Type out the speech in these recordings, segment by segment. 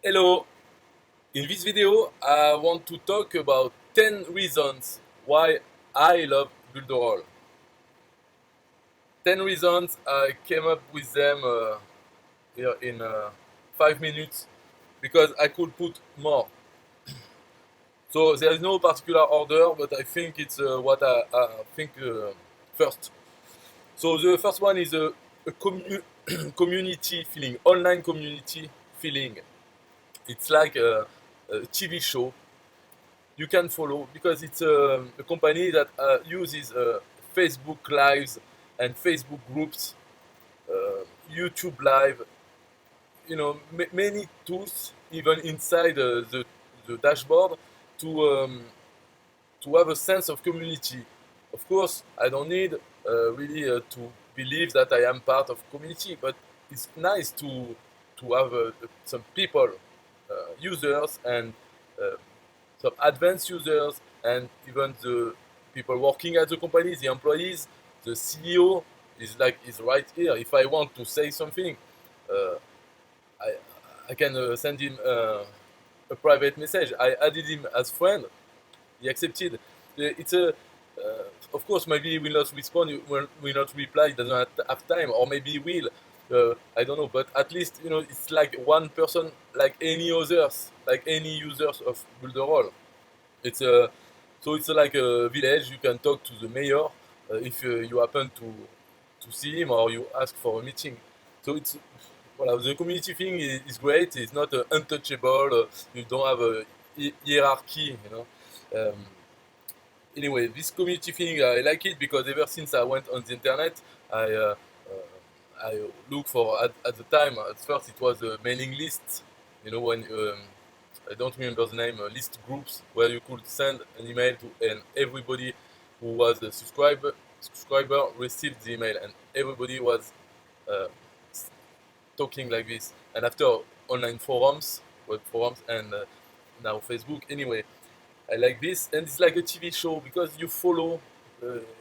Hello! In this video, I want to talk about 10 reasons why I love Builderall. 10 reasons, I came up with them here in 5 minutes because I could put more. So there is no particular order, but I think it's what I think first. So the first one is a community feeling, online community feeling. It's like a TV show you can follow because it's a company that uses Facebook Lives and Facebook groups, YouTube Live, many tools even inside the dashboard to um, to have a sense of community. Of course, I don't need really to believe that I am part of community, but it's nice to have some people, users, and uh, some advanced users, and even the people working at the company, the employees, the CEO is right here. If I want to say something, uh, I I can send him a private message. I added him as friend. He accepted. It's a of course maybe he will not respond. He will not reply. He doesn't have time, or maybe he will. I don't know, but at least it's like one person, like any others, like any users of Builderall. It's a so it's like a village. You can talk to the mayor if you happen to see him or you ask for a meeting. So it's well, the community thing is great. It's not untouchable. You don't have a hierarchy. Anyway, this community thing I like it because ever since I went on the internet, I look for at the time. At first, it was a mailing list. When I don't remember the name, list groups where you could send an email to, and everybody who was a subscriber received the email, and everybody was uh, talking like this. And after online forums, web forums, and now Facebook. Anyway, I like this, and it's like a TV show because you follow.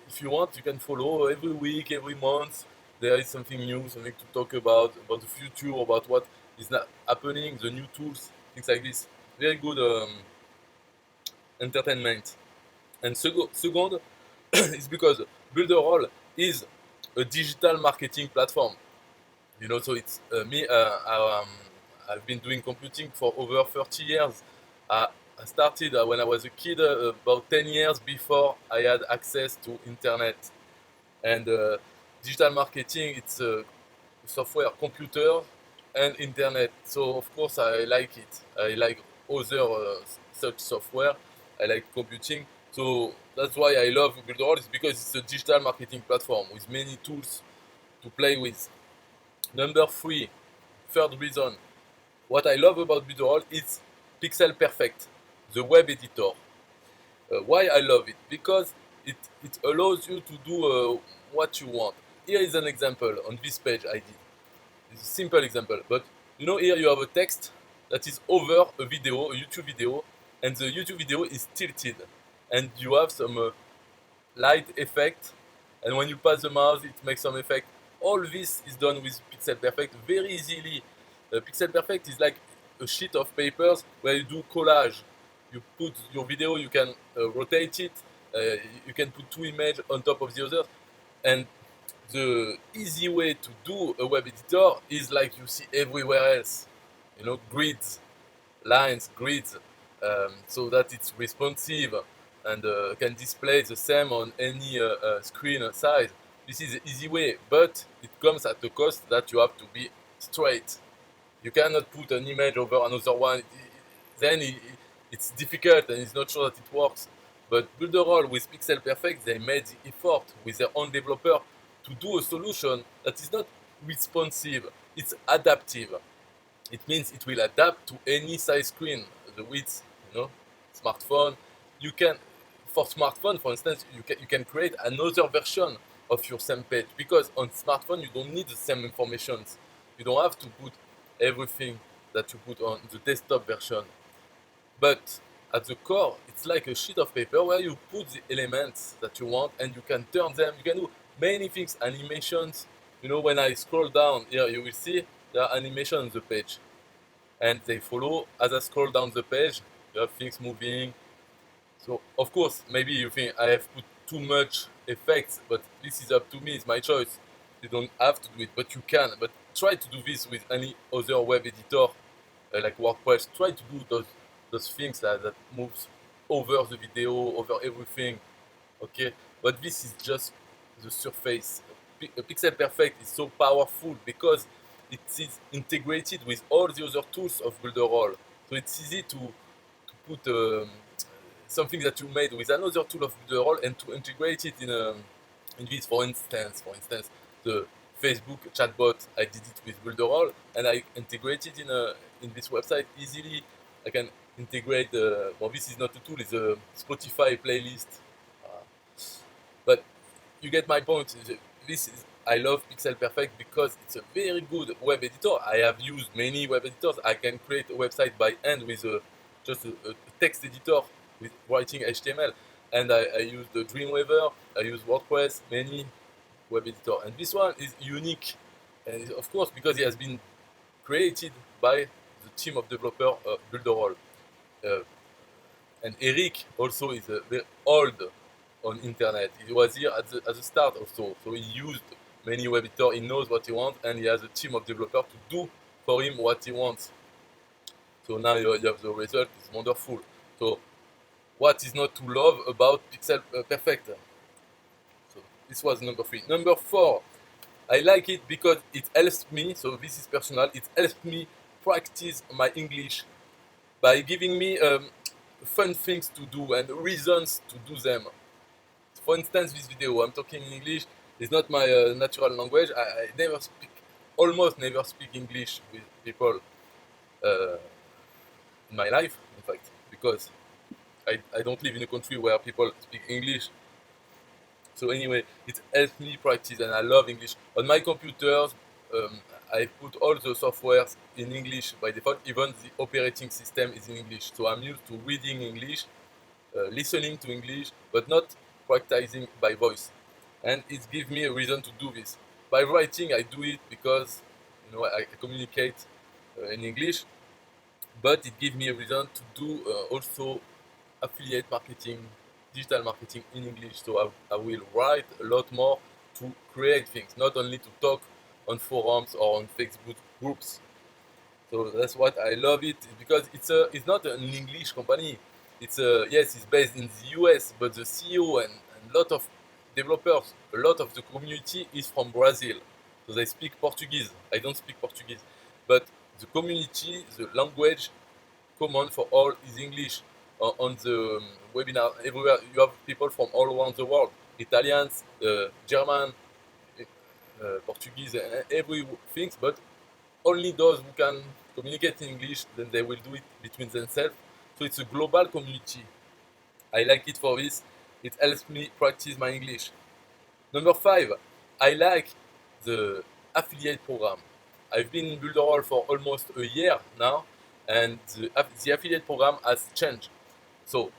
If you want, you can follow every week, every month. There is something new, something to talk about the future, about what is not happening, the new tools, things like this. Very good entertainment. And second is because Builderall is a digital marketing platform. So it's me. I've been doing computing for over 30 years. I started when I was a kid, about 10 years before I had access to internet. And digital marketing, it's software, computer, and internet. So of course I like it. I like other such software. I like computing. So that's why I love Builderall. Is because it's a digital marketing platform with many tools to play with. Number three, third reason, what I love about Builderall is Pixel Perfect, the web editor. Why I love it? Because it allows you to do what you want. Here is an example on this page I did. It's a simple example, but here you have a text that is over a video, a YouTube video, and the YouTube video is tilted, and you have some light effect, and when you pass the mouse, it makes some effect. All this is done with Pixel Perfect very easily. Pixel Perfect is like a sheet of papers where you do collage. You put your video, you can rotate it, you can put two images on top of the other, and the easy way to do a web editor is like you see everywhere else. Grids, lines, grids, so that it's responsive and can display the same on any screen size. This is the easy way, but it comes at the cost that you have to be straight. You cannot put an image over another one. Then it's difficult and it's not sure that it works. But Builderall with Pixel Perfect, they made the effort with their own developer to do a solution that is not responsive, it's adaptive. It means it will adapt to any size screen, the width, smartphone. You can, for smartphone, for instance, you can create another version of your same page because on smartphone you don't need the same information. You don't have to put everything that you put on the desktop version. But at the core, it's like a sheet of paper where you put the elements that you want and you can turn them. You can do many things, animations. When I scroll down here, you will see there are animations on the page. and they follow. As I scroll down the page, you have things moving. So of course, maybe you think I have put too much effects, but this is up to me. It's my choice. You don't have to do it, but you can. But try to do this with any other web editor like WordPress. Try to do those things that moves over the video, over everything. Okay, but this is just the surface. Pixel Perfect is so powerful because it is integrated with all the other tools of Builderall. So it's easy to put something that you made with another tool of Builderall and to integrate it in this. For instance, the Facebook chatbot, I did it with Builderall and I integrated in this website easily. I can integrate. Well, this is not a tool; it's a Spotify playlist. Uh, but you get my point. This is I love Pixel Perfect because it's a very good web editor. I have used many web editors. I can create a website by hand with just a text editor with writing HTML, and I use the Dreamweaver. I use WordPress, many web editor, and this one is unique, and of course because it has been created by the team of developer Builderall. Uh, and Eric also is very old on internet. He was here at the start also, so he used many web editors. He knows what he wants, and he has a team of developers to do for him what he wants. So now you have the result. It's wonderful. So what is not to love about Pixel Perfect? So this was number 3. Number 4, I like it because it helps me. So this is personal. It helps me practice my English by giving me fun things to do and reasons to do them. For instance, this video, I'm talking in English. It's not my natural language. I never speak, almost never speak English with people uh, in my life, in fact, because I don't live in a country where people speak English. So anyway, it helps me practice, and I love English. On my computers, I put all the softwares in English by default. Even the operating system is in English. So I'm used to reading English, listening to English, but not practicing by voice. And it gives me a reason to do this. By writing, I do it because I communicate in English, but it gives me a reason to do also affiliate marketing, digital marketing in English. So I will write a lot more to create things, not only to talk on forums or on Facebook groups. So that's what I love it because it's not an English company. Yes, it's based in the US, but the CEO and a lot of developers, a lot of the community is from Brazil. So they speak Portuguese. I don't speak Portuguese, but the community, the language common for all is English. On the webinar, everywhere you have people from all around the world, Italians, German, Portuguese, and everything, but only those who can communicate in English, then they will do it between themselves. So it's a global community. I like it for this. It helps me practice my English. Number 5, I like the affiliate program. I've been in Builderall for almost a year now, and the affiliate program has changed. So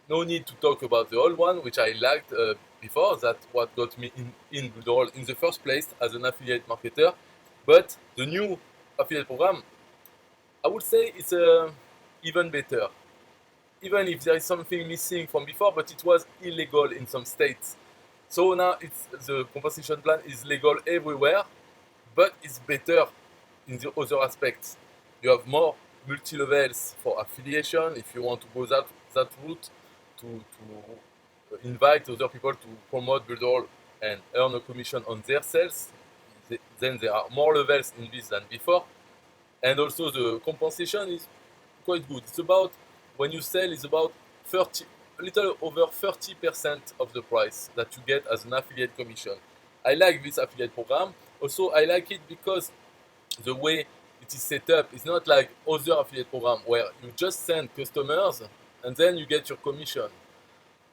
no need to talk about the old one, which I liked before. That's what got me in Builderall in the first place as an affiliate marketer. But the new affiliate program, I would say it's even better. Even if there is something missing from before, but it was illegal in some states. So now the compensation plan is legal everywhere, but it's better in the other aspects. You have more multi-levels for affiliation if you want to go that route to invite other people to promote Builderall and earn a commission on their sales. Then there are more levels in this than before. And also the compensation is quite good. It's about, when you sell, it's about 30, a little over 30% of the price that you get as an affiliate commission. I like this affiliate program. Also, I like it because the way it is set up is not like other affiliate program where you just send customers and then you get your commission.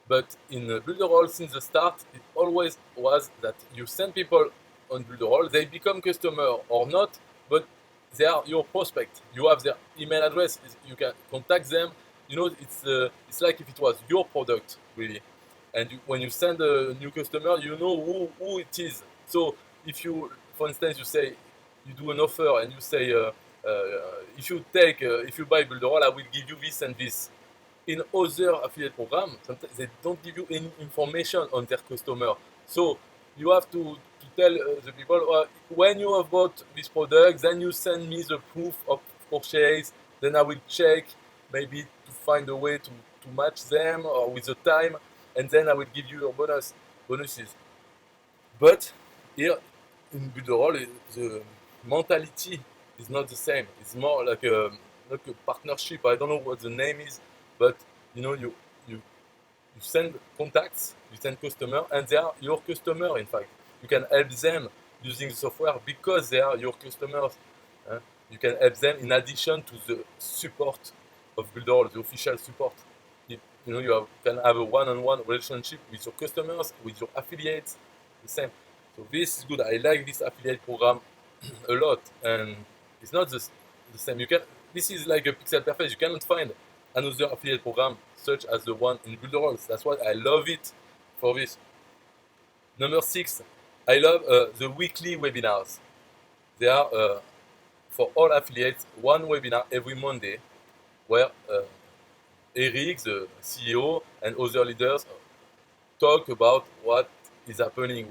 But in Builderall, since the start, it always was that you send people on Builderall, they become customer or not, but they are your prospect. You have their email address, you can contact them. It's like if it was your product, really. And when you send a new customer, you know who it is. So if you, for instance, you say, you do an offer and you say, if you buy Builderall, I will give you this and this. In other affiliate programs, sometimes they don't give you any information on their customer. So you have to tell the people, when you have bought this product, then you send me the proof of purchase. Then I will check maybe to find a way to match them or with the time, and then I will give you your bonuses. But here in Builderall, the mentality is not the same. It's more like a partnership. I don't know what the name is, but you you send contacts, you send customer, and they are your customer. In fact, you can help them using the software because they are your customers. Uh, you can help them in addition to the support of Builderall, the official support. You can have a one-on-one relationship with your customers, with your affiliates, the same. So this is good. I like this affiliate program a lot, and it's not the same. This is like a Pixel Perfect. You cannot find another affiliate program such as the one in Builderall. That's why I love it for this. Number 6, I love the weekly webinars. They are for all affiliates one webinar every Monday where Eric, the CEO, and other leaders talk about what is happening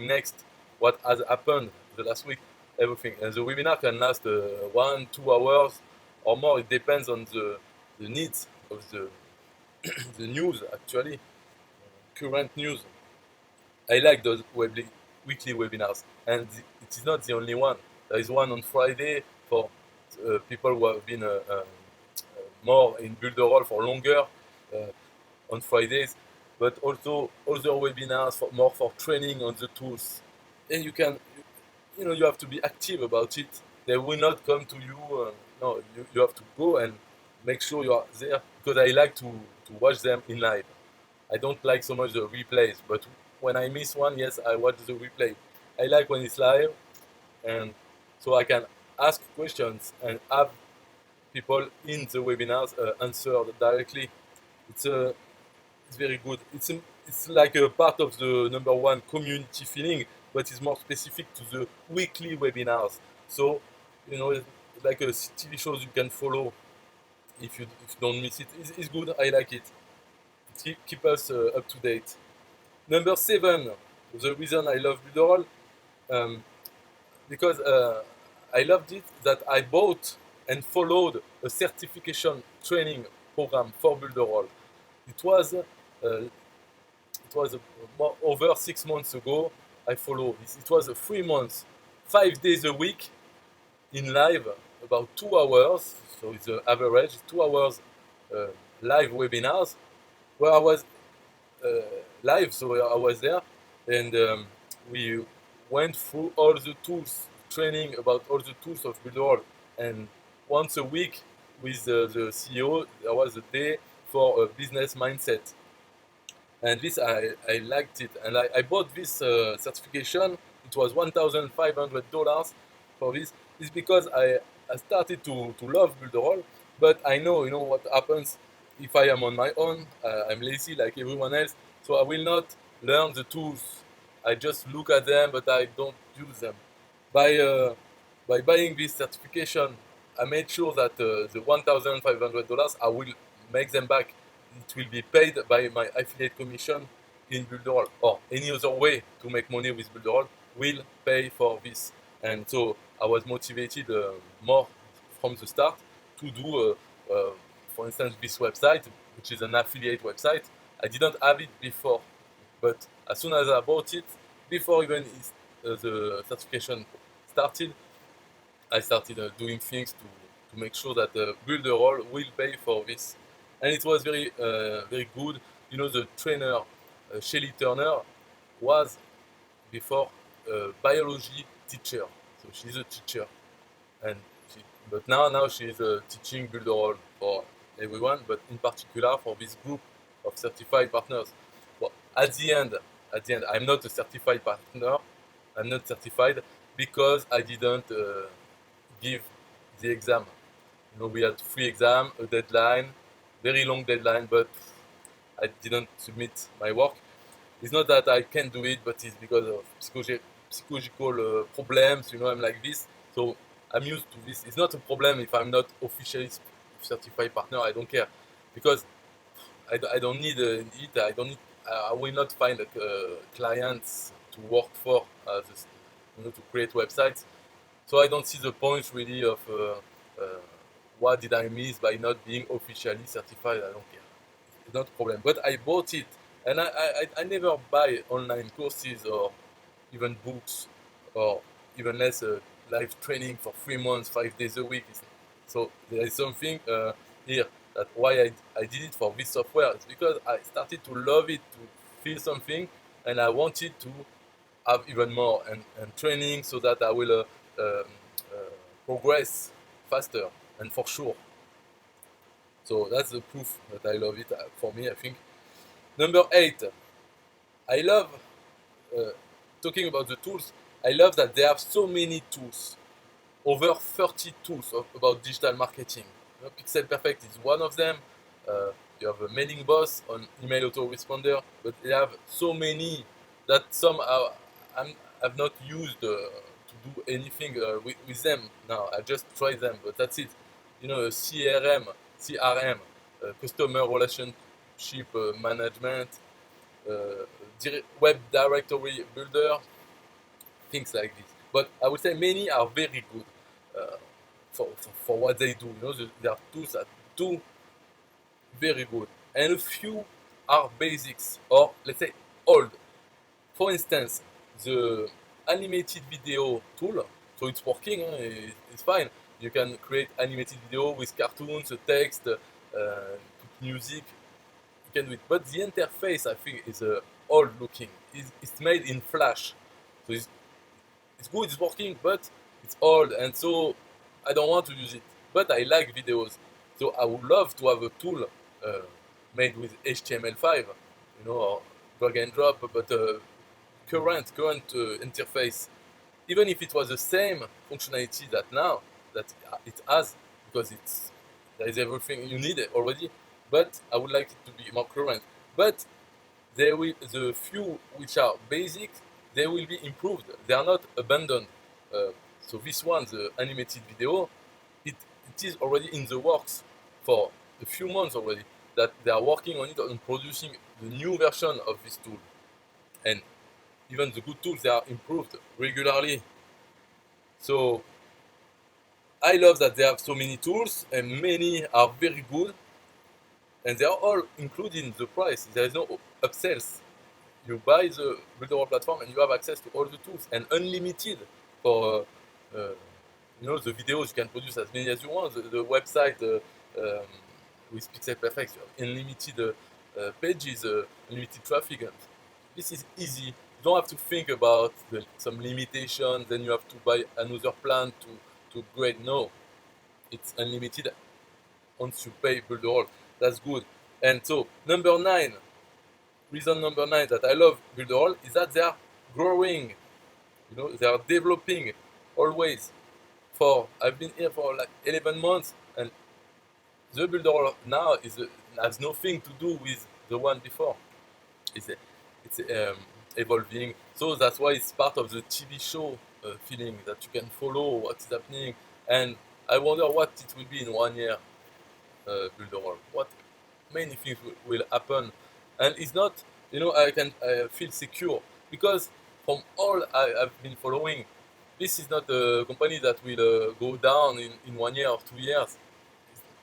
next, what has happened the last week, everything. And the webinar can last 1-2 hours or more. It depends on the needs of the news, actually, current news. I like those weekly webinars, and it is not the only one. There is one on Friday for people who have been more in Builderall for longer on Fridays, but also other webinars more for training on the tools. And you have to be active about it. They will not come to you. No, you have to go and make sure you are there, because I like to watch them in live. I don't like so much the replays, but when I miss one, yes, I watch the replay. I like when it's live, and so I can ask questions and have people in the webinars answer directly. It's very good. It's like a part of the number one community feeling, but it's more specific to the weekly webinars. So it's like a TV shows you can follow if you don't miss it. It's good. I like it. Keep us up to date. Number 7, the reason I love Builderall, um, because I loved it that I bought and followed a certification training program for Builderall. It was over 6 months ago. I followed this. It was 3 months, 5 days a week in live, about 2 hours. So it's the average 2 hours live webinars where I was live. So I was there, and we went through all the tools, training about all the tools of Builderall. And once a week with the CEO, there was a day for a business mindset. And this, I liked it. And I bought this certification. It was $1,500 for this. It's because I started to love Builderall, but I know, what happens if I am on my own. I'm lazy like everyone else, so I will not learn the tools. I just look at them, but I don't use them. By buying this certification, I made sure that the $1,500 I will make them back. It will be paid by my affiliate commission in Builderall, or any other way to make money with Builderall will pay for this. And so I was motivated more from the start to do, for instance, this website, which is an affiliate website. I didn't have it before, but as soon as I bought it, before even the certification started, I started doing things to make sure that Builderall will pay for this. And it was very good. The trainer, Shelly Turner, was before a biology teacher. So she's a teacher. And but now she's teaching Builderall for everyone, but in particular for this group of certified partners. Well, at the end, I'm not a certified partner. I'm not certified because I didn't give the exam. We had 3 exams, a deadline, very long deadline, but I didn't submit my work. It's not that I can't do it, but it's because of psychological problems. I'm like this, so I'm used to this. It's not a problem if I'm not officially certified partner. I don't care because I don't need it. I don't need. I will not find clients to work for to create websites. So I don't see the point really of what did I miss by not being officially certified. I don't care. It's not a problem. But I bought it, and I never buy online courses or even books or even less live training for 3 months, 5 days a week. So there is something here that why I did it for this software. It's because I started to love it, to feel something, and I wanted to have even more and training so that I will progress faster and for sure. So that's the proof that I love it for me, I think. Number 8, I love uh, talking about the tools. I love that they have so many tools, over 30 tools about digital marketing. Pixel Perfect is one of them. You have a Mailing Boss on email autoresponder, but they have so many that some I've not used to do anything with them. Now I just try them, but that's it. CRM, customer relationship management, web directory builder, things like this. But I would say many are very good uh, for what they do. There are tools that do very good, and a few are basics or let's say old. For instance, the animated video tool, so it's working, it's fine. You can create animated video with cartoons, text, music. You can do it, but the interface I think is old looking. It's made in Flash, so it's good, it's working, but it's old, and so I don't want to use it. But I like videos, so I would love to have a tool uh, made with HTML5, or drag and drop, but current interface, even if it was the same functionality that it has, because there is everything you need already. But I would like it to be more current. But the few which are basic, they will be improved. They are not abandoned. Uh, so this one, the animated video, it is already in the works for a few months already. That they are working on it and producing the new version of this tool. And even the good tools, they are improved regularly. So I love that they have so many tools and many are very good, and they are all included in the price. There is no upsells. You buy the Builderall platform and you have access to all the tools and unlimited for the videos. You can produce as many as you want. The website with Pixel Perfect, you have unlimited pages, unlimited traffic. And this is easy. You don't have to think about some limitations. Then you have to buy another plan to upgrade. No, it's unlimited once you pay Builderall. That's good. And so reason number 9 that I love Builderall is that they are growing. They are developing always. I've been here for like 11 months, and the Builderall now has nothing to do with the one before. It's evolving. So that's why it's part of the TV show feeling that you can follow what's happening. And I wonder what it will be in 1 year, Builderall. What many things will happen, and it's not. I feel secure because from all I've been following, this is not a company that will go down in 1 year or 2 years.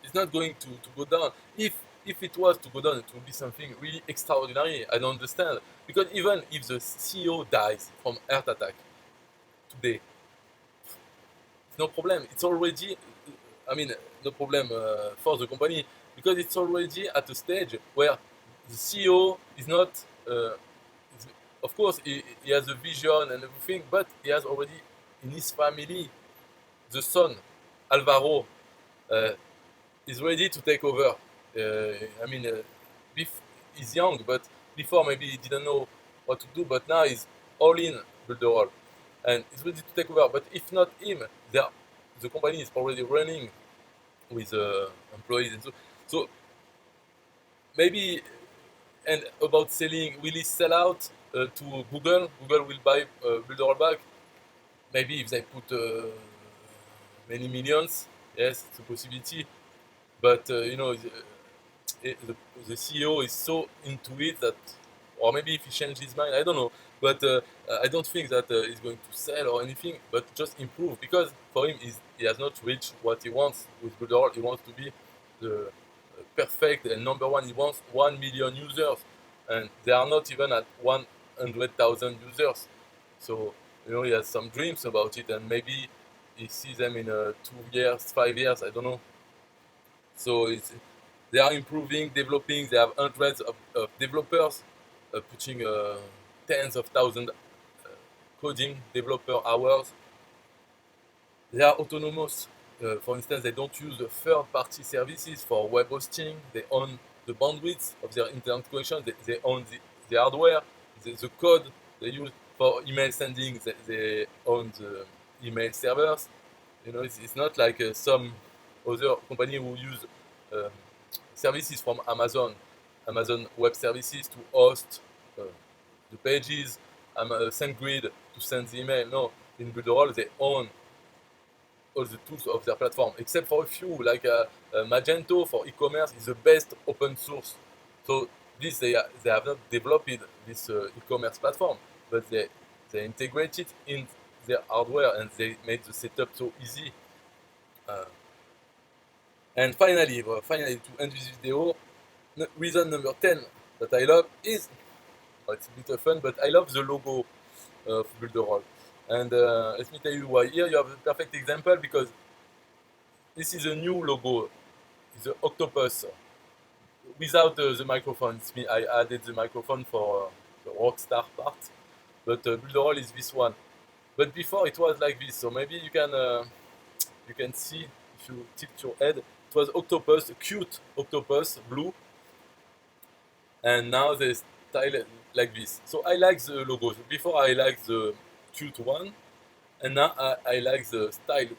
It's not going to go down. If it was to go down, it would be something really extraordinary. I don't understand, because even if the CEO dies from heart attack today, it's no problem. It's already, I mean, no problem for the company, because it's already at a stage where the CEO is not. Of course, he has a vision and everything, but he has already in his family the son, Alvaro, uh, is ready to take over. I mean, he's young, but before maybe he didn't know what to do, but now he's all in Builderall, and he's ready to take over. But if not him, the company is already running with employees, and so maybe. And about selling, will he sell out to Google? Google will buy Builderall back. Maybe if they put many millions. Yes, it's a possibility, but the CEO is so into it that, or maybe if he changed his mind, I don't know. But I don't think that he's going to sell or anything, but just improve, because for him, he has not reached what he wants with Builderall. He wants to be the perfect and number one. He wants 1 million users, and they are not even at 100,000 users. So he has some dreams about it, and maybe he sees them in 2 years, 5 years. I don't know. So they are improving, developing. They have hundreds of developers putting tens of thousands coding developer hours. They are autonomous. For instance, they don't use third-party services for web hosting. They own the bandwidth of their internet connection. They own the hardware, the code they use for email sending. They own the email servers. It's not like some other company who use um, services from Amazon Web Services to host the pages, SendGrid to send the email. No, in Builderall they own all the tools of their platform, except for a few, like Magento for e-commerce is the best open source. So they have not developed this e-commerce platform, but they integrate it in their hardware, and they made the setup so easy. Uh, and finally, to end this video, reason number 10 that I love is, it's a bit of fun, but I love the logo of Builderall. And let me tell you why. Here you have a perfect example, because this is a new logo. It's the octopus without the microphone. It's me. I added the microphone for the Rockstar part, but Builderall is this one. But before it was like this, so maybe you can see if you tilt your head. It was octopus, cute octopus, blue, and now they style it like this. So I like the logo. Before I like the cute one, and now I like the stylized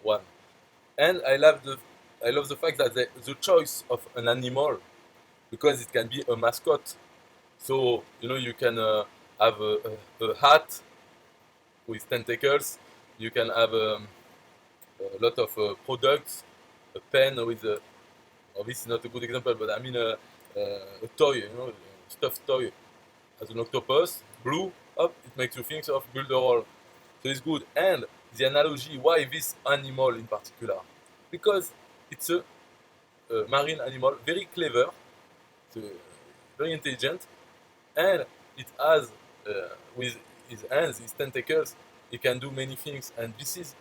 one. And I love the fact that the choice of an animal, because it can be a mascot. So you can have a hat with tentacles. You can have a lot of products, a pen with a. Oh, this is not a good example, but I mean a toy, a stuffed toy as an octopus, blue. Up, it makes you think of Builderall. So it's good. And the analogy, why this animal in particular? Because it's a marine animal, very clever, very intelligent, and it has, with his hands, his tentacles, he can do many things. And this is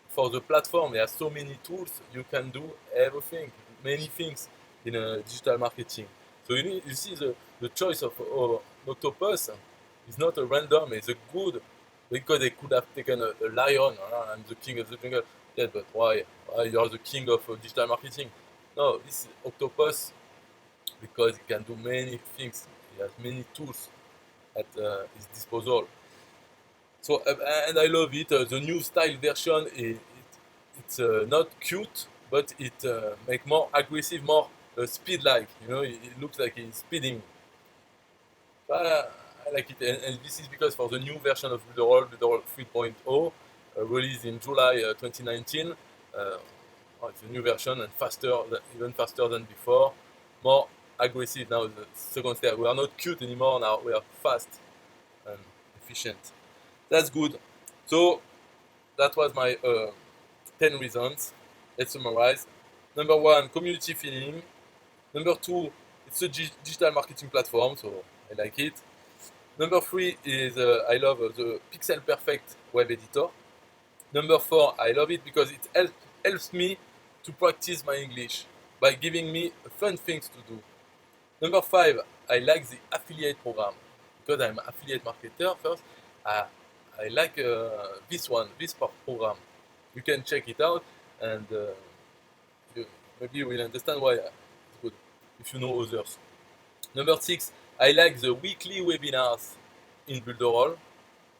for the platform. There are so many tools, you can do everything, many things in digital marketing. So you see the choice of octopus is not a random, it's a good, because they could have taken a lion. I'm the king of the jungle. Yes, but why? You are the king of digital marketing. No, this octopus, because he can do many things. He has many tools at his disposal. So and I love it. The new style version it's not cute, but it make more aggressive, more speed-like. It looks like he's speeding. I like it, and this is because for the new version of Builderall 3.0, released in July 2019, it's a new version and even faster than before, more aggressive now. The second step, we are not cute anymore now. We are fast and efficient. That's good. So that was my 10 reasons. Let's summarize. Number 1, community feeling. Number 2, it's a digital marketing platform, so I like it. Number 3 is I love the Pixel Perfect web editor. Number 4, I love it because it helps me to practice my English by giving me fun things to do. Number 5, I like the affiliate program, because I'm an affiliate marketer first. I like this program. You can check it out, and maybe you will understand why it's good if you know others. Number 6, I like the weekly webinars in Builderall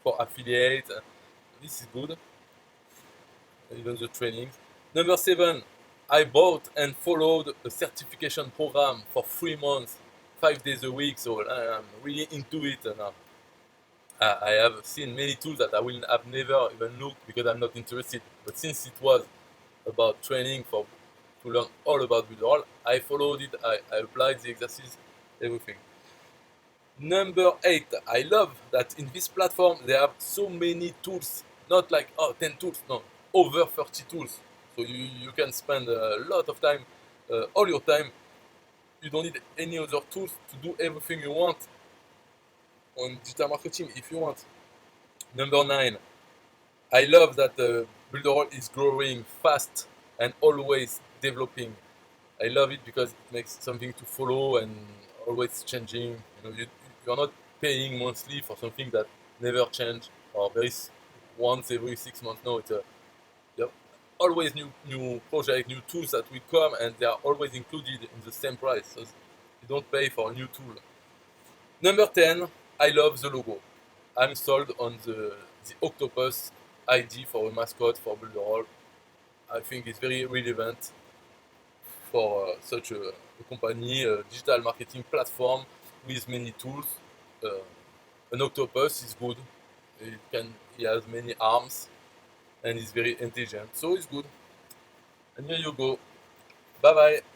for affiliate. This is good, even the trainings. Number 7, I bought and followed a certification program for 3 months, 5 days a week, so I'm really into it now. I have seen many tools that I will have never even looked because I'm not interested. But since it was about training for to learn all about Builderall, I followed it. I applied the exercise, everything. Number 8, I love that in this platform they have so many tools. Not like 10 tools, no, over 30 tools. So you can spend a lot of time, all your time. You don't need any other tools to do everything you want on digital marketing if you want. Number 9, I love that Builderall is growing fast and always developing. I love it because it makes something to follow and always changing. You're not paying monthly for something that never change or there is once every 6 months. No, you have always new project, new tools that will come, and they are always included in the same price. So you don't pay for a new tool. Number 10, I love the logo. I'm sold on the octopus ID for a mascot for Builderall. I think it's very relevant for such a company, a digital marketing platform with many tools. Uh, an octopus is good. He has many arms and is very intelligent, so it's good. And here you go. Bye bye.